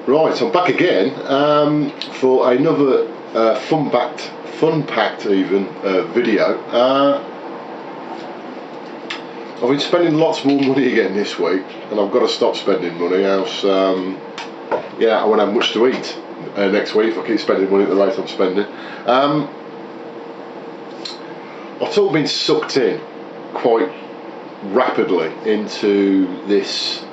Right, I'm back again for another fun-packed even video. I've been spending lots more money again this week, and I've got to stop spending money, else I won't have much to eat next week if I keep spending money at the rate I'm spending. I've sort of been sucked in quite rapidly into this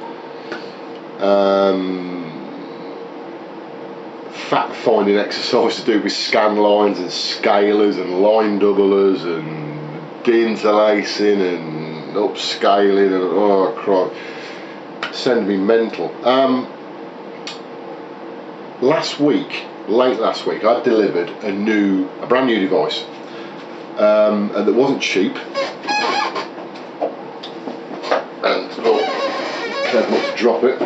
fact-finding exercise to do with scan lines and scalers and line doublers and deinterlacing and upscaling and oh crap, send me mental. Late last week, I delivered a brand new device, and that wasn't cheap. And careful not to drop it.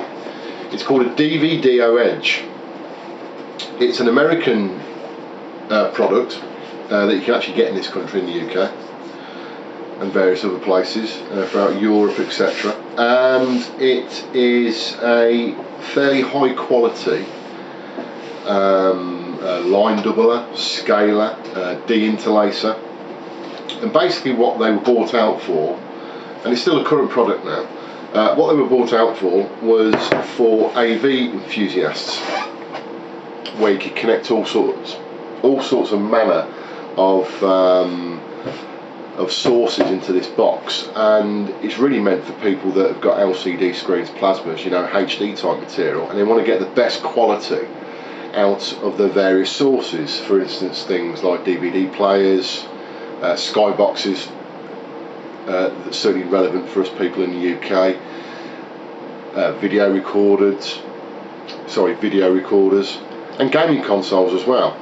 It's called a DVDO EDGE. It's an American product that you can actually get in this country, in the UK, and various other places throughout Europe, etc. And it is a fairly high quality line doubler, scaler, deinterlacer, and basically what they were bought out for, and it's still a current product now, what they were bought out for was for AV enthusiasts, where you could connect all sorts of manner of sources into this box, and it's really meant for people that have got LCD screens, plasmas, you know, HD type material, and they want to get the best quality out of the various sources. For instance, things like DVD players, skyboxes, that's certainly relevant for us people in the UK, video recorders, and gaming consoles as well.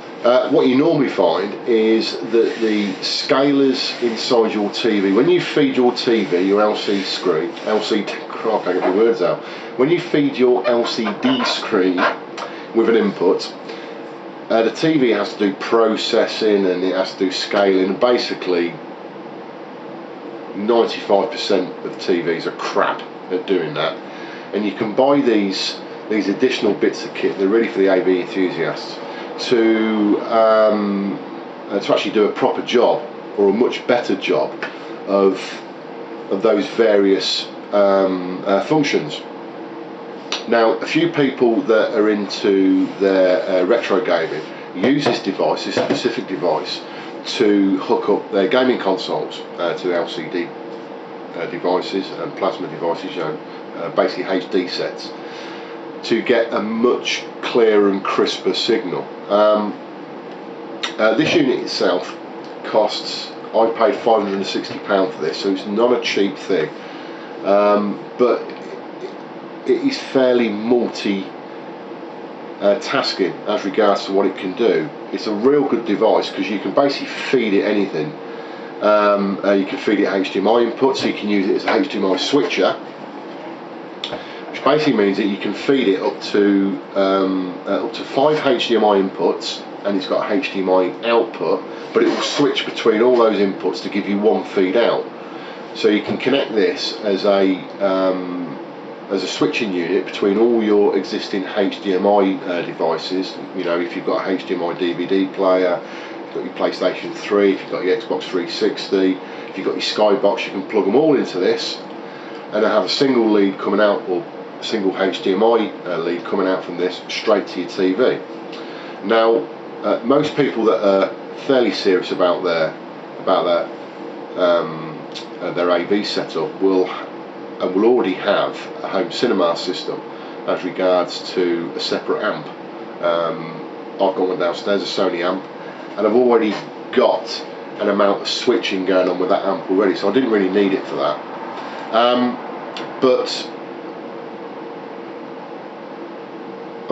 What you normally find is that the scalers inside your TV, when you feed your TV, your LCD screen, I can't get my words out. When you feed your LCD screen with an input, the TV has to do processing and it has to do scaling, and basically 95% of TVs are crap at doing that. And you can buy these additional bits of kit, they're really for the AV enthusiasts, to actually do a proper job, or a much better job of those various functions. Now, a few people that are into their retro gaming use this device, this specific device, to hook up their gaming consoles to LCD devices and plasma devices, you know, basically HD sets, to get a much clearer and crisper signal. This unit itself costs, I paid £560 for this, so it's not a cheap thing, but it is fairly tasking as regards to what it can do. It's a real good device because you can basically feed it anything. You can feed it HDMI input, so you can use it as a HDMI switcher, which basically means that you can feed it up to 5 HDMI inputs, and it's got a HDMI output, but it will switch between all those inputs to give you one feed out. So you can connect this as a switching unit between all your existing HDMI devices. You know, if you've got a HDMI DVD player, you've got your PlayStation 3, if you've got your Xbox 360, if you've got your Skybox, you can plug them all into this, and have a single lead coming out, or a single HDMI lead coming out from this straight to your TV. Now, most people that are fairly serious about their AV setup will already have a home cinema system as regards to a separate amp. I've got one downstairs, a Sony amp, and I've already got an amount of switching going on with that amp already, so I didn't really need it for that. But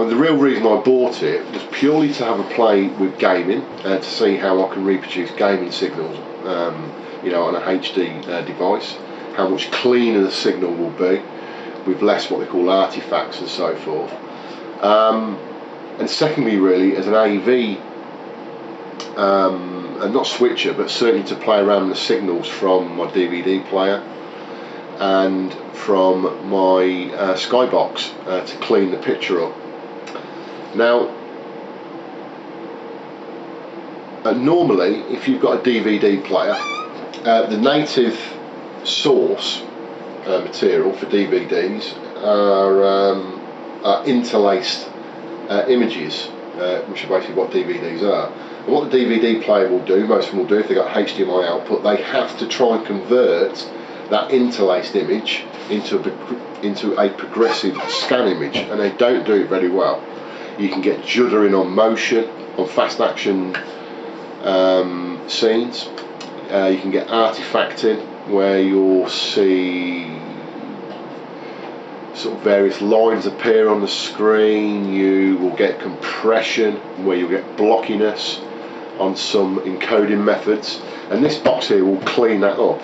the real reason I bought it was purely to have a play with gaming, to see how I can reproduce gaming signals, you know, on a HD device, how much cleaner the signal will be with less what they call artifacts and so forth. And secondly, really, as an AV, and not switcher, but certainly to play around with the signals from my DVD player and from my Skybox to clean the picture up. Now, normally, if you've got a DVD player, the native source material for DVDs are interlaced images, which are basically what DVDs are. And what the DVD player will do, most of them will do, if they've got HDMI output, they have to try and convert that interlaced image into a progressive scan image, and they don't do it very well. You can get juddering on motion, on fast action scenes. You can get artifacting, where you'll see sort of various lines appear on the screen. You will get compression, where you'll get blockiness on some encoding methods, and this box here will clean that up.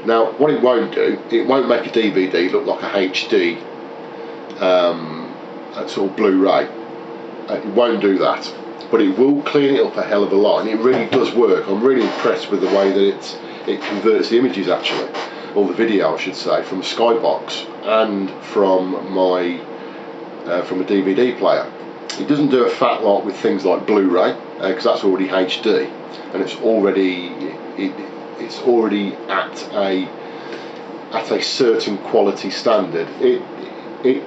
Now, what it won't do, it won't make a DVD look like a HD sort of Blu-ray. It won't do that, but it will clean it up a hell of a lot, and it really does work. I'm really impressed with the way that it converts the images, actually, or the video I should say, from a Skybox and from my from a DVD player. It doesn't do a fat lot with things like Blu-ray, because that's already HD, and it's already at a certain quality standard. It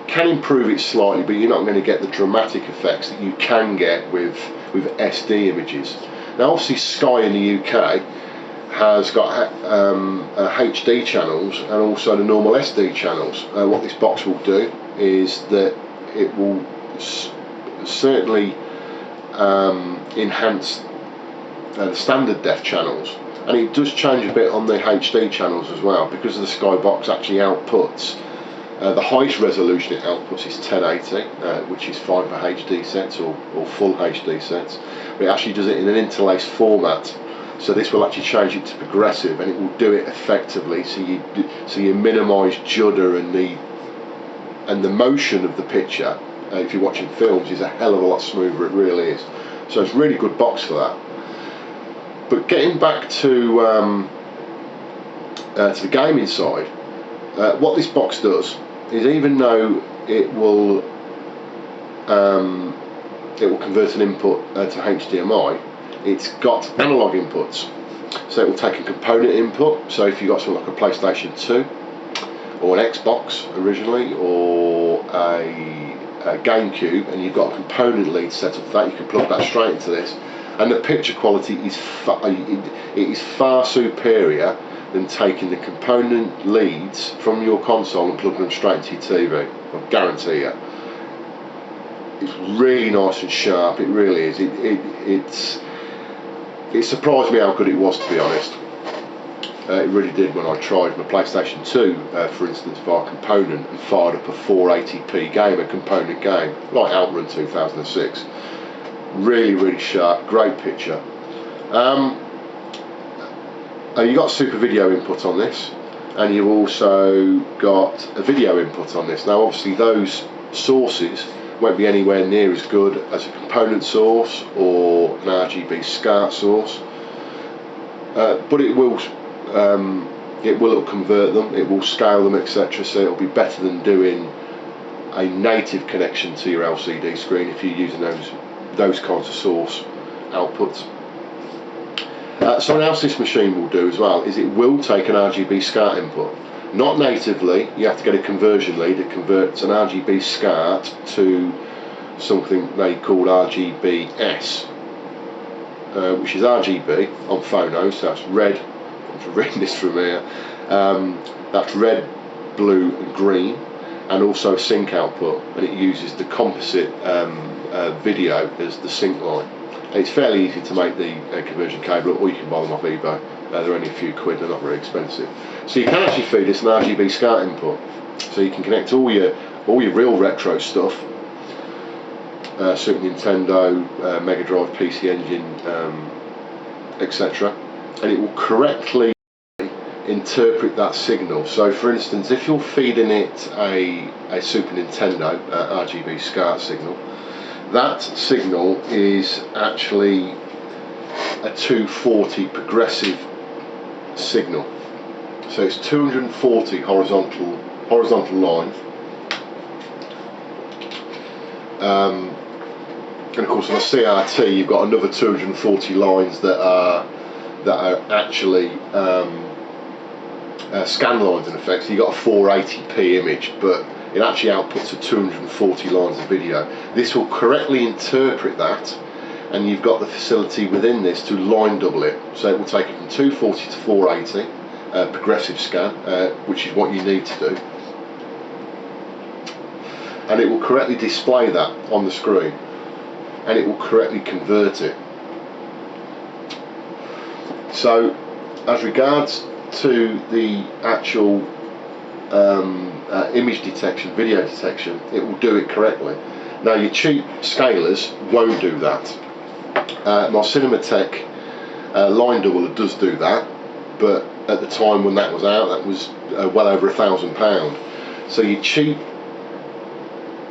can improve it slightly, but you're not going to get the dramatic effects that you can get with SD images. Now, obviously, Sky in the UK has got HD channels and also the normal SD channels. What this box will do is that it will certainly enhance the standard def channels, and it does change a bit on the HD channels as well, because of the Skybox actually outputs the highest resolution it outputs is 1080, which is fine for HD sets or full HD sets, but it actually does it in an interlaced format. So this will actually change it to progressive, and it will do it effectively. So you minimise judder, and the motion of the picture, if you're watching films, is a hell of a lot smoother. It really is. So it's a really good box for that. But getting back to the gaming side, what this box does is, even though it will convert an input to HDMI, it's got analog inputs. So it will take a component input. So if you've got something like a PlayStation 2 or an Xbox originally, or a GameCube, and you've got a component lead set up for that, you can plug that straight into this, and the picture quality is far superior than taking the component leads from your console and plugging them straight into your TV. I guarantee you. It's really nice and sharp. It really is. It surprised me how good it was, to be honest. It really did when I tried my PlayStation 2, for instance, via component, and fired up a 480p game, a component game, like Outrun 2006. Really, really sharp, great picture. You've got super video input on this, and you've also got a video input on this. Now, obviously, those sources won't be anywhere near as good as a component source or an RGB SCART source, but it will convert them, it will scale them, etc. So it'll be better than doing a native connection to your LCD screen if you're using those kinds of source outputs. Something else this machine will do as well is it will take an RGB SCART input. Not natively, you have to get a conversion lead that converts an RGB SCART to something they call RGBS, which is RGB on phonos, so that's red. I'm reading this from here. That's red, blue, and green, and also a sync output, and it uses the composite video as the sync line. And it's fairly easy to make the conversion cable, or you can buy them off eBay. They're only a few quid, they're not very expensive. So you can actually feed this an RGB SCART input, so you can connect all your real retro stuff, Super Nintendo, Mega Drive, PC Engine, etc., and it will correctly interpret that signal. So for instance, if you're feeding it a Super Nintendo RGB SCART signal, that signal is actually a 240 progressive signal. So it's 240 horizontal line, And of course on a CRT you've got another 240 lines that are actually scan lines in effect. So you've got a 480p image, but it actually outputs to 240 lines of video. This will correctly interpret that, and you've got the facility within this to line double it. So it will take it from 240 to 480, progressive scan, which is what you need to do. And it will correctly display that on the screen, and it will correctly convert it. So as regards to the actual image detection, video detection, it will do it correctly. Now your cheap scalers won't do that. My Cinematech line doubler does do that, but at the time when that was out, that was well over £1,000. So your cheap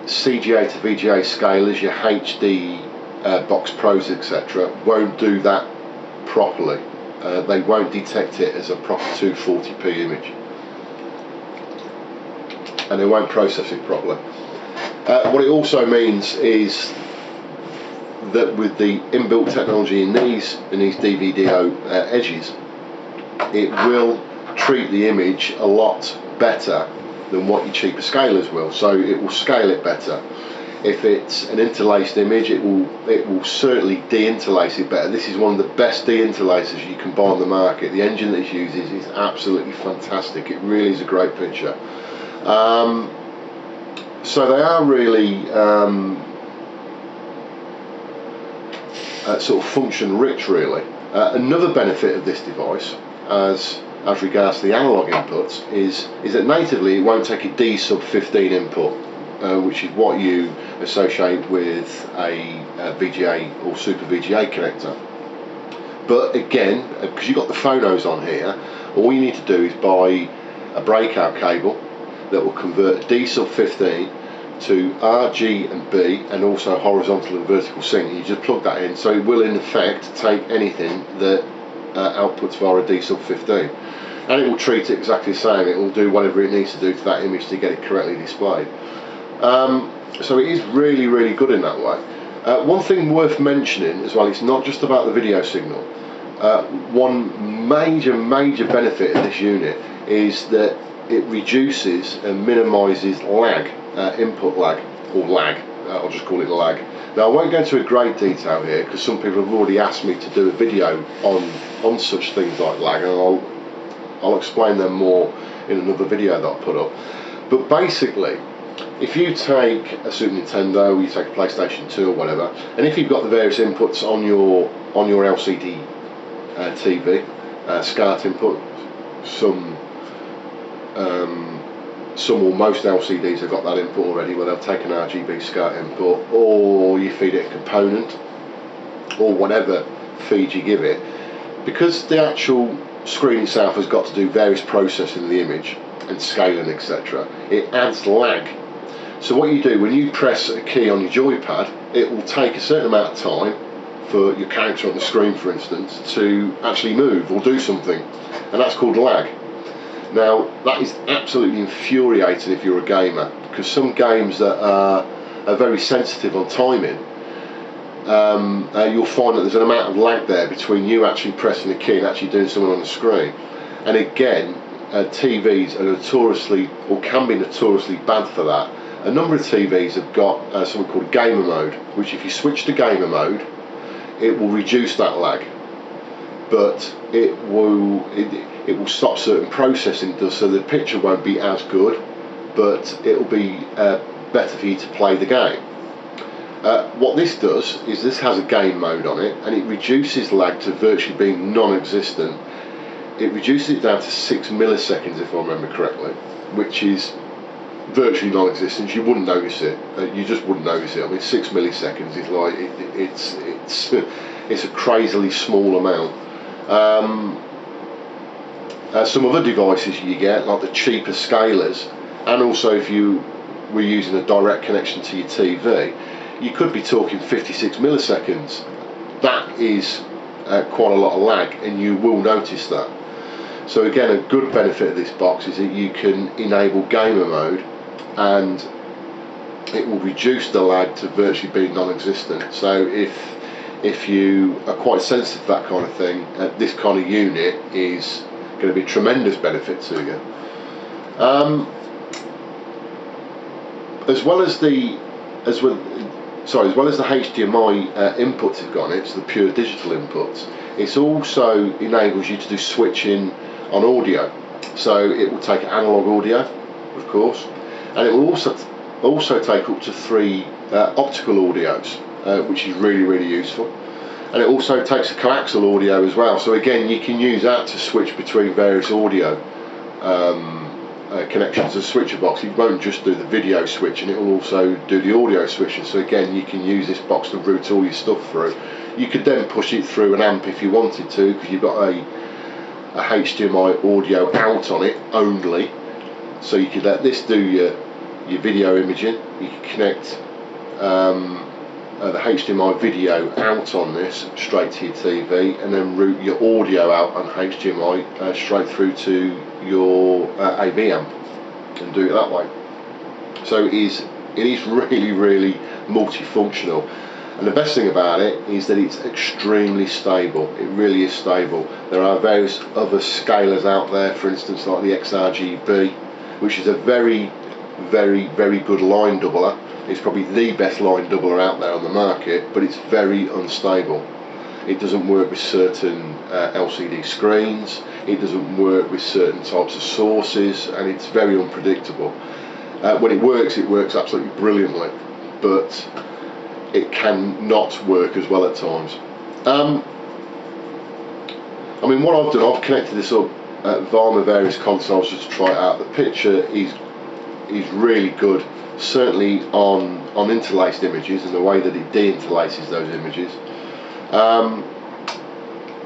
CGA to VGA scalers, your HD Box Pros, etc., won't do that properly. They won't detect it as a proper 240p image, and they won't process it properly. What it also means is that with the inbuilt technology in these DVDO edges, it will treat the image a lot better than what your cheaper scalers will. So it will scale it better. If it's an interlaced image, it will certainly de-interlace it better. This is one of the best de-interlacers you can buy on the market. The engine that it uses is absolutely fantastic. It really is a great picture. So they are really sort of function rich, really. Another benefit of this device, as regards to the analog inputs, is that natively it won't take a D sub 15 input, which is what you associate with a VGA or Super VGA connector. But again, because you've got the phonos on here, all you need to do is buy a breakout cable that will convert D sub 15 to R, G and B, and also horizontal and vertical sync. You just plug that in, so it will in effect take anything that outputs via a D sub 15, and it will treat it exactly the same. It will do whatever it needs to do to that image to get it correctly displayed. So it is really, really good in that way. One thing worth mentioning as well, it's not just about the video signal. One major benefit of this unit is that it reduces and minimises lag, input lag, or lag. I'll just call it lag. Now I won't go into a great detail here because some people have already asked me to do a video on such things like lag, and I'll explain them more in another video that I'll put up. But basically, if you take a Super Nintendo, you take a PlayStation 2 or whatever, and if you've got the various inputs on your LCD TV, SCART input, some or most LCDs have got that input already, where they'll take an RGB SCART input, or you feed it a component, or whatever feed you give it, because the actual screen itself has got to do various processing of the image and scaling, etc., it adds lag. So what you do when you press a key on your joypad, it will take a certain amount of time for your character on the screen, for instance, to actually move or do something, and that's called lag. Now that is absolutely infuriating if you're a gamer, because some games that are very sensitive on timing, you'll find that there's an amount of lag there between you actually pressing the key and actually doing something on the screen. And again, TVs are notoriously, or can be notoriously bad for that. A number of TVs have got something called gamer mode, which if you switch to gamer mode, it will reduce that lag, but it will stop certain processing, so the picture won't be as good, but it will be better for you to play the game. What this does is this has a game mode on it, and it reduces lag to virtually being non-existent. It reduces it down to 6 milliseconds, if I remember correctly, which is virtually non-existent. You wouldn't notice it. You just wouldn't notice it. I mean, 6 milliseconds is like it's a crazily small amount. Some other devices you get, like the cheaper scalers, and also if you were using a direct connection to your TV, you could be talking 56 milliseconds. That is quite a lot of lag, and you will notice that. So again, a good benefit of this box is that you can enable gamer mode and it will reduce the lag to virtually being non-existent. So if you are quite sensitive to that kind of thing, this kind of unit is going to be a tremendous benefit to you. As well as the HDMI inputs it's got in it, so the pure digital inputs, it also enables you to do switching on audio. So it will take analog audio, of course, and it will also take up to 3 optical audios, which is really useful. And it also takes a coaxial audio as well, so again you can use that to switch between various audio connections. As a switcher box, it won't just do the video switching, it will also do the audio switching, so again you can use this box to route all your stuff through. You could then push it through an amp if you wanted to, because you've got a HDMI audio out on it only, so you could let this do your video imaging. You can connect the HDMI video out on this straight to your TV, and then route your audio out on HDMI straight through to your AV amp, and do it that way. So it is really multifunctional, and the best thing about it is that it's extremely stable. It really is stable. There are various other scalers out there, for instance like the XRGB, which is a very good line doubler. It's probably the best line doubler out there on the market, but it's very unstable. It doesn't work with certain LCD screens, it doesn't work with certain types of sources, and it's very unpredictable. When it works absolutely brilliantly, but it can not work as well at times. I mean, what I've done, I've connected this up via my various consoles just to try it out. The picture is really good, certainly on interlaced images and the way that it deinterlaces those images.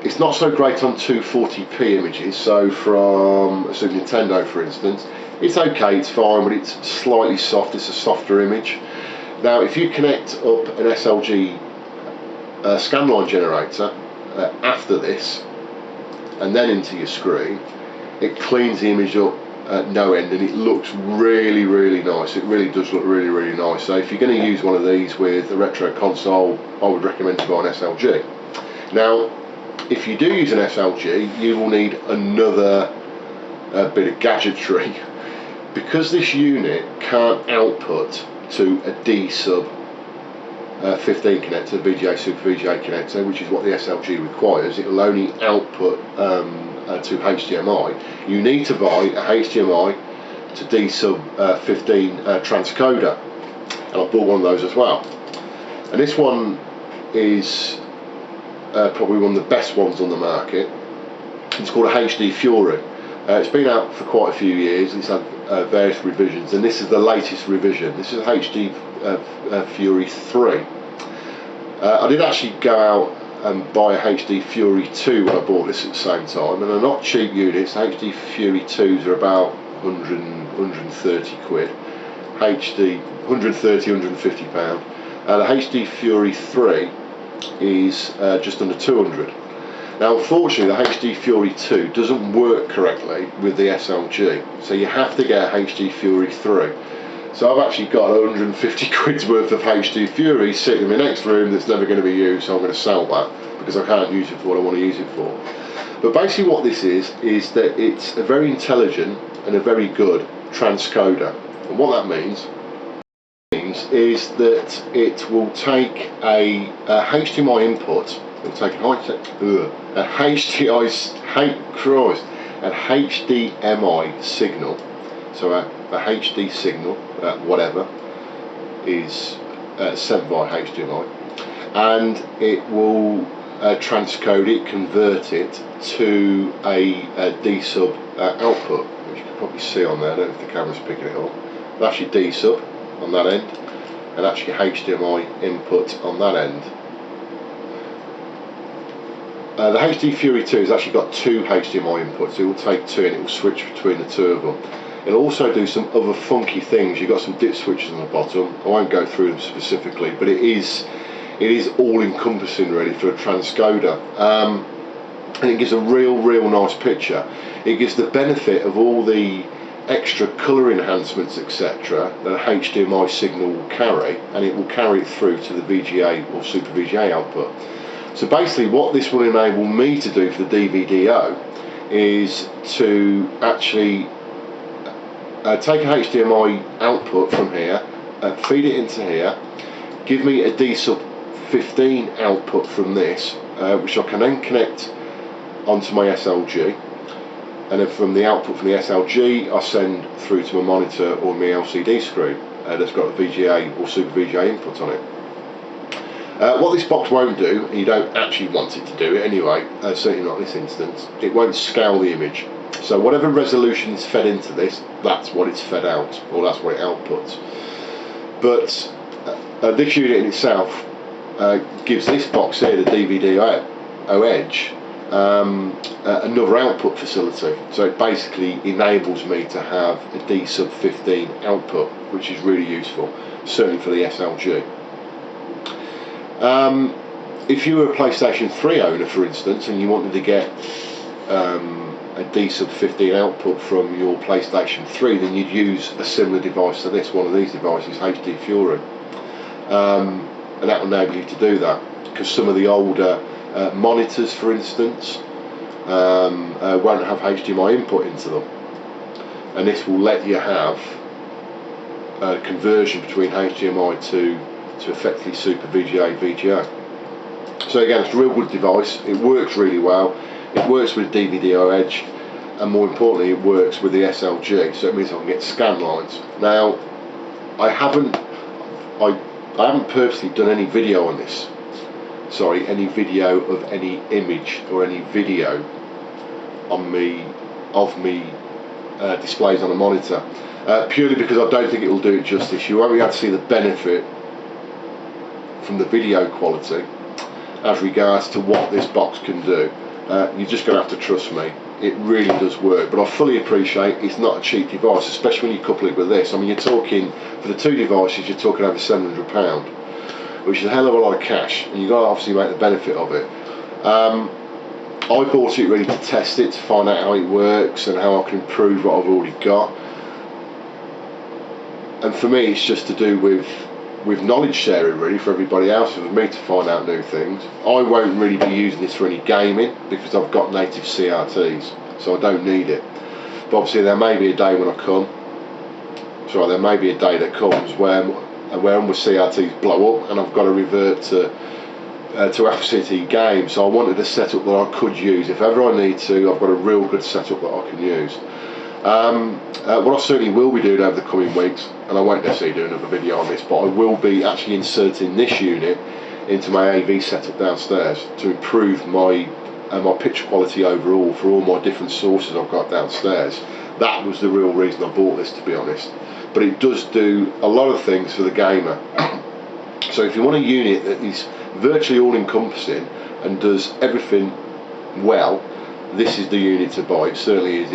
It's not so great on 240p images, so from a Super Nintendo for instance, it's okay, it's fine, but it's slightly soft, it's a softer image. Now if you connect up an SLG scanline generator after this and then into your screen, it cleans the image up at no end, and it looks really nice. It really does look really nice. So if you're going to use one of these with a retro console, I would recommend to buy an SLG. Now if you do use an SLG, you will need another bit of gadgetry, because this unit can't output to a D sub 15 connector, VGA Super VGA connector, which is what the SLG requires. It will only output to HDMI. You need to buy a HDMI to D sub 15 transcoder, and I bought one of those as well. And this one is probably one of the best ones on the market. It's called a HDFURY. It's been out for quite a few years. It's had various revisions, and this is the latest revision. This is HDFURY3. I did actually go out and buy a HDFURY2 when I bought this at the same time, and they're not cheap units. HDFURY2s are about 130 quid. 150 pound. The HDFURY3 is just under 200. Now unfortunately the HDFURY2 doesn't work correctly with the SLG, so you have to get a HDFURY3. So I've actually got 150 quid's worth of HDFURY sitting in my next room that's never going to be used, so I'm going to sell that because I can't use it for what I want to use it for. But basically what this is that it's a very intelligent and a very good transcoder, and what that means is that it will take a HDMI input. It will take a HDMI signal, so a HD signal, whatever, is sent by HDMI, and it will transcode it, convert it to a D sub output, which you can probably see on there. I don't know if the camera's picking it up. But actually D sub on that end, and actually HDMI input on that end. The HDFURY2 has actually got 2 HDMI inputs. It will take 2 and it will switch between the 2 of them. It'll also do some other funky things. You've got some dip switches on the bottom. I won't go through them specifically, but it is all encompassing really for a transcoder. And it gives a real nice picture. It gives the benefit of all the extra colour enhancements, etc., that a HDMI signal will carry, and it will carry it through to the VGA or Super VGA output. So basically what this will enable me to do for the DVDO is to actually take a HDMI output from here, feed it into here, give me a D sub 15 output from this, which I can then connect onto my SLG, and then from the output from the SLG I send through to my monitor or my LCD screen that's got a VGA or Super VGA input on it. What this box won't do, and you don't actually want it to do it anyway, certainly not in this instance, it won't scale the image. So whatever resolution is fed into this, that's what it's fed out, or that's what it outputs. But this unit in itself gives this box here, the DVDO EDGE, another output facility. So it basically enables me to have a D sub 15 output, which is really useful, certainly for the SLG. If you were a PlayStation 3 owner, for instance, and you wanted to get a D sub 15 output from your PlayStation 3, then you'd use a similar device to this, one of these devices, HDFURY, and that will enable you to do that, because some of the older monitors, for instance, won't have HDMI input into them, and this will let you have a conversion between HDMI to effectively Super VGA VGA. So again, it's a real good device. It works really well. It works with DVDO EDGE, and more importantly, it works with the SLG. So it means I can get scan lines. Now, I haven't purposely done any video on this. Sorry, any video of any image or any video on displays on a monitor, purely because I don't think it will do it justice. You won't be able to see the benefit from the video quality as regards to what this box can do. You're just going to have to trust me. It really does work, but I fully appreciate it's not a cheap device, especially when you couple it with this. I mean, you're talking, for the two devices, you're talking over £700, which is a hell of a lot of cash, and you've got to obviously make the benefit of it. I bought it really to test it, to find out how it works and how I can improve what I've already got. And for me, it's just to do with knowledge sharing, really, for everybody else, and for me to find out new things. I won't really be using this for any gaming because I've got native CRTs, so I don't need it. But obviously there may be a day when I come, there may be a day that comes where all my CRTs blow up and I've got to revert to LCD games. So I wanted a setup that I could use if ever I need to. I've got a real good setup that I can use. What I certainly will be doing over the coming weeks, and I won't necessarily do another video on this, but I will be actually inserting this unit into my AV setup downstairs to improve my picture quality overall for all my different sources I've got downstairs. That was the real reason I bought this, to be honest. But it does do a lot of things for the gamer. So if you want a unit that is virtually all-encompassing and does everything well, this is the unit to buy. It certainly is.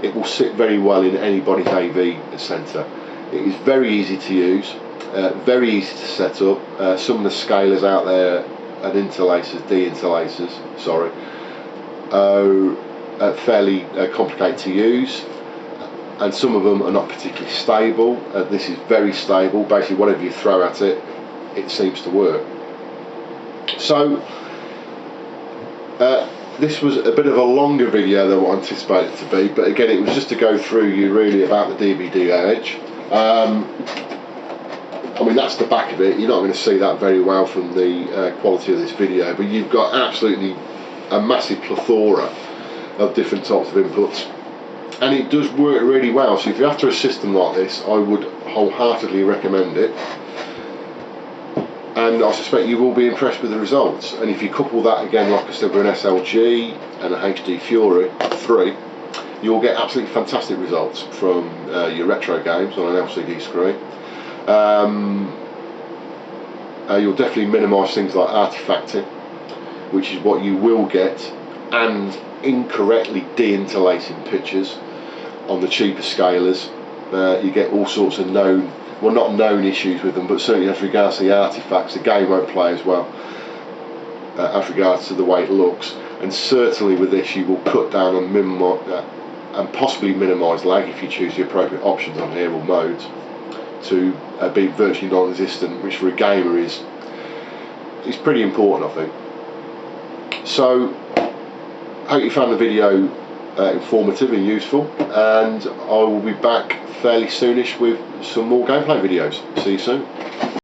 It will sit very well in anybody's AV centre. It is very easy to use, very easy to set up. Some of the scalers out there and interlacers, de-interlacers, fairly complicated to use, and some of them are not particularly stable. This is very stable. Basically, whatever you throw at it, it seems to work. So this was a bit of a longer video than what I anticipated it to be, but again, it was just to go through you really about the DVDO EDGE. I mean, that's the back of it. You're not going to see that very well from the quality of this video, but you've got absolutely a massive plethora of different types of inputs, and it does work really well. So if you're after a system like this, I would wholeheartedly recommend it. And I suspect you will be impressed with the results. And if you couple that again, like I said, with an SLG and a HDFURY3, you'll get absolutely fantastic results from your retro games on an LCD screen. You'll definitely minimise things like artifacting, which is what you will get, and incorrectly de-interlacing pictures on the cheaper scalers. You get all sorts of not known issues with them, but certainly as regards to the artifacts, the game won't play as well as regards to the way it looks. And certainly with this, you will cut down and and possibly minimise lag if you choose the appropriate options on here, or modes, to be virtually non-existent, which for a gamer is pretty important, I think. So hope you found the video informative and useful, and I will be back fairly soonish with some more gameplay videos. See you soon.